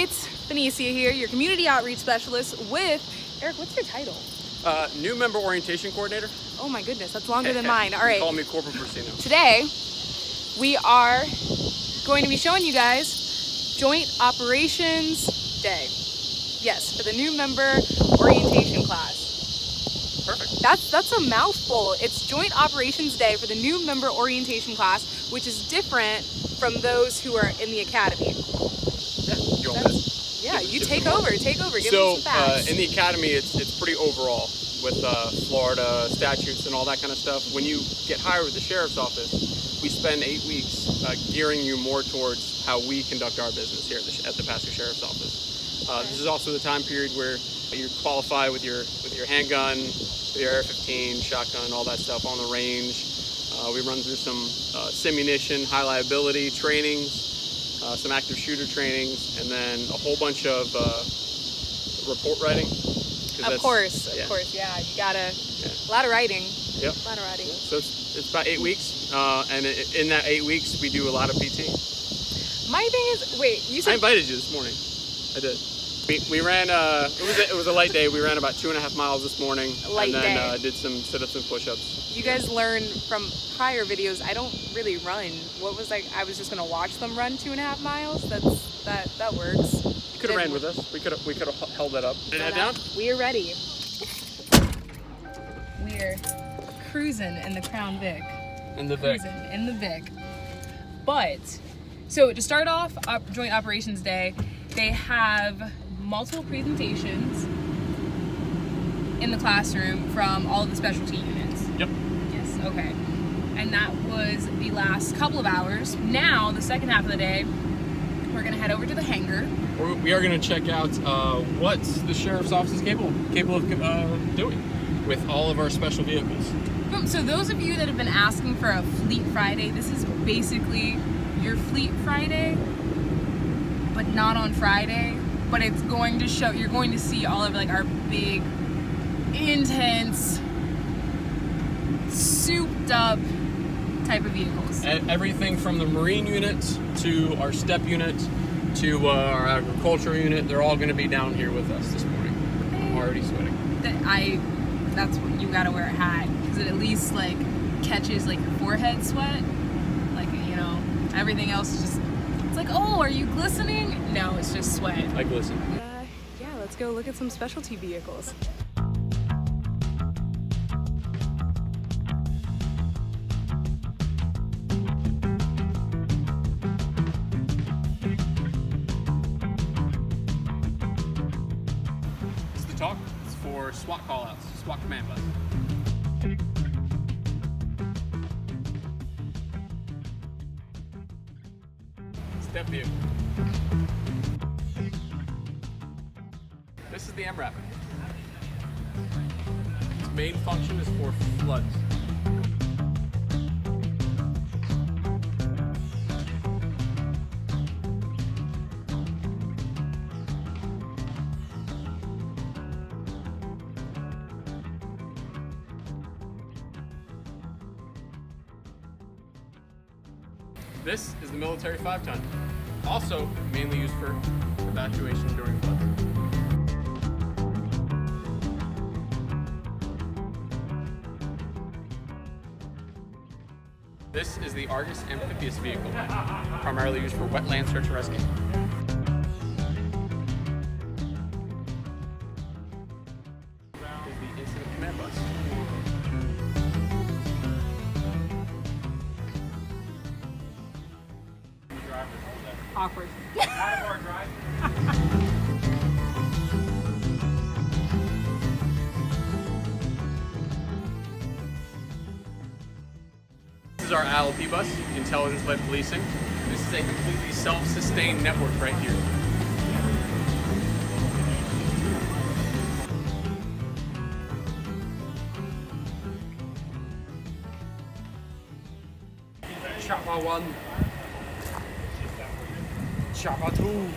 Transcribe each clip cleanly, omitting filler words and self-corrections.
it's Benicia here, your community outreach specialist with, Eric, what's your title? New member orientation coordinator. Oh my goodness, that's longer than mine. All right. Call me Corporal Persino. Today, we are going to be showing you guys Joint Operations Day. Yes, for the new member orientation class. Perfect. That's a mouthful. It's Joint Operations Day for the new member orientation class, which is different from those who are in the academy. Yeah, you take over. Give me so some facts. in the academy, it's pretty overall with Florida statutes and all that kind of stuff. When you get hired with the sheriff's office, we spend 8 weeks gearing you more towards how we conduct our business here at the Pasco Sheriff's Office. This is also the time period where you qualify with your handgun, with your AR-15, shotgun, all that stuff on the range. We run through some simunition, high liability trainings, some active shooter trainings, and then a whole bunch of report writing. Of course, yeah. You gotta, a lot of writing. Yep. A lot of writing. So it's about 8 weeks, and in that 8 weeks, we do a lot of PT. My thing is, wait, you said... I invited you this morning. I did. We ran, it was a light day. We ran about 2.5 miles this morning. Light and then day. Did some sit-ups and push-ups. You guys learned from prior videos, I don't really run. What was like, I was just gonna watch them run 2.5 miles? That works. You could have ran with us. We could have held that up. Did it head down? We are ready. We're cruising in the Crown Vic. In the Vic. Cruising in the Vic. But, so to start off Joint Operations Day, they have multiple presentations in the classroom from all of the specialty units. Yep. Yes, okay. And that was the last couple of hours. Now, the second half of the day, we're gonna head over to the hangar. We are gonna check out what the Sheriff's Office is capable of doing with all of our special vehicles. Boom. So those of you that have been asking for a Fleet Friday, this is basically your Fleet Friday, but not on Friday. But it's going to show, you're going to see all of like our big, intense, souped up type of vehicles. Everything from the Marine unit to our STEP unit to our agriculture unit, they're all going to be down here with us this morning. I'm already sweating. That's what you gotta wear a hat, because it at least like catches like your forehead sweat. Like, you know, everything else is just, it's like, oh, are you glistening? No, it's just sweat. I glisten. Yeah, let's go look at some specialty vehicles. This is the talk. It's for SWAT call-outs, SWAT command bus. Step vehicle. This is the MRAP. Its main function is for floods. This is the military 5-ton, also mainly used for evacuation during floods. This is the Argus amphibious vehicle, primarily used for wetland search and rescue. This is the incident command bus. Awkward. This is our ILP bus, Intelligence-Led Policing. This is a completely self-sustained network right here. Chopper 1. Chopper 2.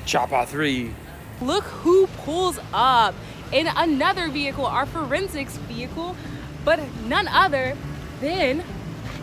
Chopper 3. Look who pulls up in another vehicle, our forensics vehicle, but none other than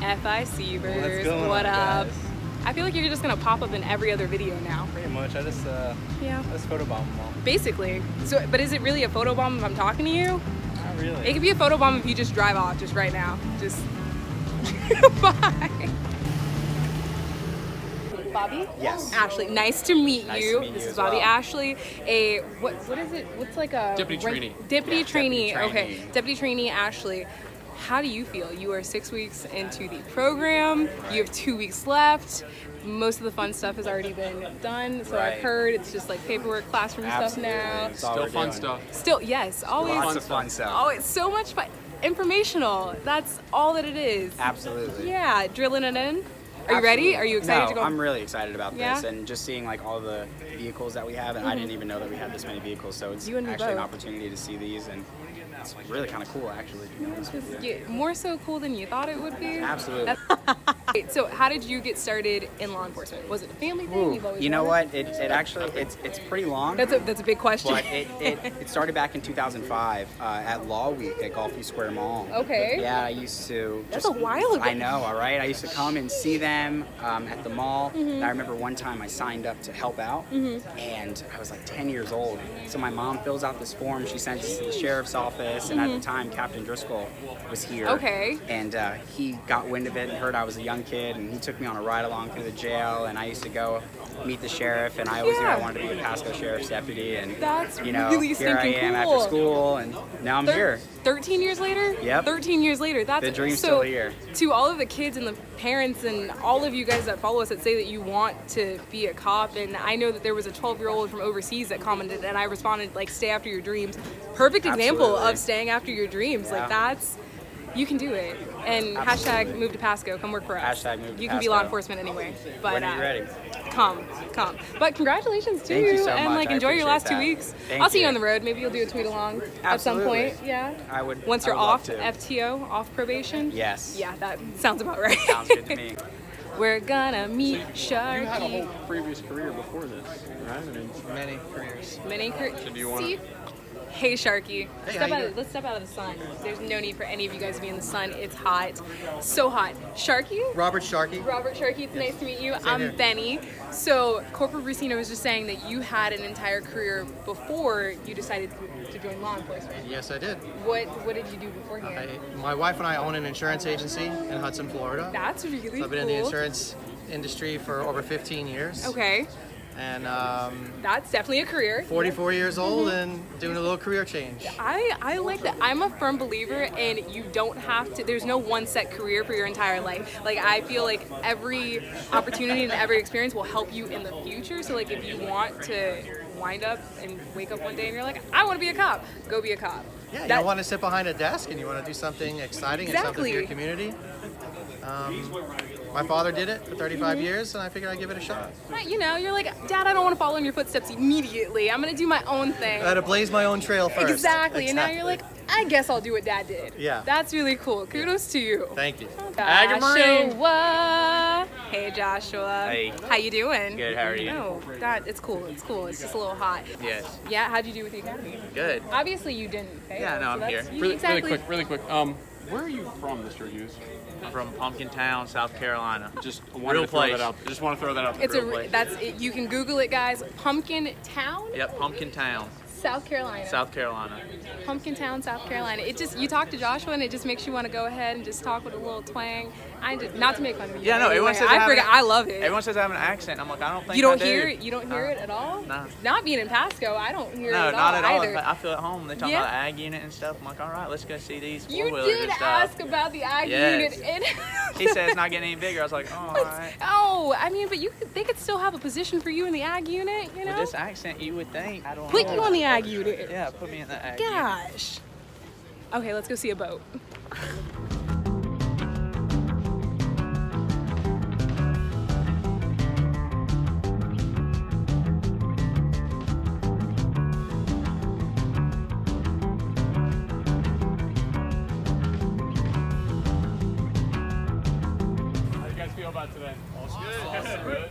FI Sievers. What's going what on, up? Guys? I feel like you're just gonna pop up in every other video now. Pretty much. I just photobomb them all. Basically. So, but is it really a photobomb if I'm talking to you? Not really. It could be a photobomb if you just drive off just right now. Just bye. Bobby? Yes. Ashley, nice to meet Nice you. to meet This you is as Bobby well. Ashley. A what is it? What's like a Deputy trainee. Deputy Yeah, trainee. deputy Okay. trainee. Deputy trainee Ashley. How do you feel? You are 6 weeks into the program. You have 2 weeks left. Most of the fun stuff has already been done, so I've Right. heard it's just like paperwork, classroom stuff now. It's all Still we're fun doing. stuff. Still, yes, always. Lots of fun stuff. Oh, it's so much fun. Informational. That's all that it is. Absolutely. Yeah, drilling it in. Are you ready? Are you excited No, to go? I'm really excited about Yeah? this, and just seeing like all the vehicles that we have, and I didn't even know that we had this many vehicles, so it's You and me actually an both. opportunity to see these, and it's really kind of cool actually. To be honest with you. Yeah, more so cool than you thought it would be. Absolutely. Wait, so how did you get started in law enforcement? Was it a family thing? Ooh, You've always you know wanted? what? It actually it's pretty long. That's a big question. But it started back in 2005 at Law Week at Gulfview Square Mall. Okay. Yeah, I used to. That's a while ago. I know, all right. I used to come and see them at the mall. Mm-hmm. And I remember one time I signed up to help out, and I was like 10 years old. So my mom fills out this form. She sends it to the sheriff's office, and at the time, Captain Driscoll was here. Mm-hmm. Okay. And he got wind of it and heard I was a young kid, and he took me on a ride along through the jail. And I used to go meet the sheriff, and I always knew I Yeah. wanted to be a Pasco Sheriff's deputy. And That's you know, really here I stinking am cool. after school, and now I'm here. 13 years later? Yep. 13 years later. That's The dream's so still here. To all of the kids and the parents and all of you guys that follow us that say that you want to be a cop, and I know that there was a 12-year-old from overseas that commented, and I responded like, stay after your dreams. Perfect example Absolutely. of staying after your dreams. Yeah. Like that's, you can do it. And Absolutely. hashtag move to Pasco, come work for us. Hashtag move to You can be law Pasco. enforcement anyway. But When are you ready? Come. But congratulations to Thank you so and much. like I enjoy your last 2 appreciate weeks. that. Thank I'll see you you. on the road. Maybe you'll do a tweet along at some Absolutely. point. Yeah. I would. Once you're I would love off to. FTO, off probation. Yes. Yeah, that sounds about right. Sounds good to me. We're gonna meet Sharky. You had a whole previous career before this, right? I mean, Many careers. So do you wanna- See? Hey Sharky, how you doing? let's step out of the sun. There's no need for any of you guys to be in the sun. It's hot, so hot. Sharky, Robert Sharkey. Robert Sharkey, it's nice to meet you. I'm here. Benny. So Corporal Brusino was just saying that you had an entire career before you decided to join law enforcement. Yes, I did. What did you do beforehand? My wife and I own an insurance agency in Hudson, Florida. That's really So I've been cool. in the insurance industry for over 15 years. Okay, And that's definitely a career. 44 years old and doing a little career change. I like that. I'm a firm believer in you don't have to, there's no one set career for your entire life. Like I feel like every opportunity and every experience will help you in the future. So like if you want to wind up and wake up one day and you're like, I want to be a cop, go be a cop. Yeah, you That- don't want to sit behind a desk and you want to do something exciting and something for your Exactly. community. My father did it for 35 years and I figured I'd give it a shot. Right, you know, you're like, Dad, I don't want to follow in your footsteps immediately. I'm gonna do my own thing. I had to blaze my own trail first. Exactly. And now you're like, I guess I'll do what Dad did. Yeah. That's really cool. Kudos to you. Thank you. Joshua. Hey Joshua. Hey. How you doing? Good, how are you? Oh, God, it's cool. It's cool. It's just a little hot. Yes. Yeah, how'd you do with the academy? Good. Obviously you didn't. Okay? Yeah, no, I'm that's- here. you- really, exactly. really quick. Where are you from, Mr. Hughes? I'm from Pumpkin Town, South Carolina. Just wanted Real to throw place. that out. Just want to throw that out. It's real a place. that's it. You can Google it, guys. Pumpkin Town, Yep, Pumpkin Town, South Carolina. South Carolina. Pumpkin Town, South Carolina. It just, you talk to Joshua and it just makes you want to go ahead and just talk with a little twang. Not to make fun of you. Yeah, no, everyone says I forget. I love it. Everyone says I have an accent. I'm like, I don't think You don't I do. hear it. You don't hear it at all. No. Not being in Pasco, I don't hear No, it not at at all. either. I feel at home. They talk Yeah. about ag unit and stuff. I'm like, all right, let's go see these You four-wheelers did and stuff. ask about the ag Yes. unit. And He said it's not getting any bigger. I was like, oh, all right. Oh, I mean, but they could still have a position for you in the ag unit, you know? With this accent, you would think. I don't Put know. you on the ag unit. Yeah, put me in the ag unit. Gosh. Okay, let's go see a boat. How do you guys feel about today? Good.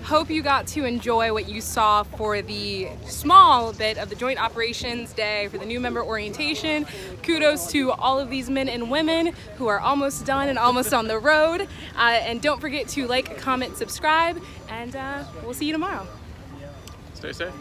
Hope you got to enjoy what you saw for the small bit of the Joint Operations Day for the new member orientation. Kudos to all of these men and women who are almost done and almost on the road. And don't forget to like, comment, subscribe, and we'll see you tomorrow. Stay safe.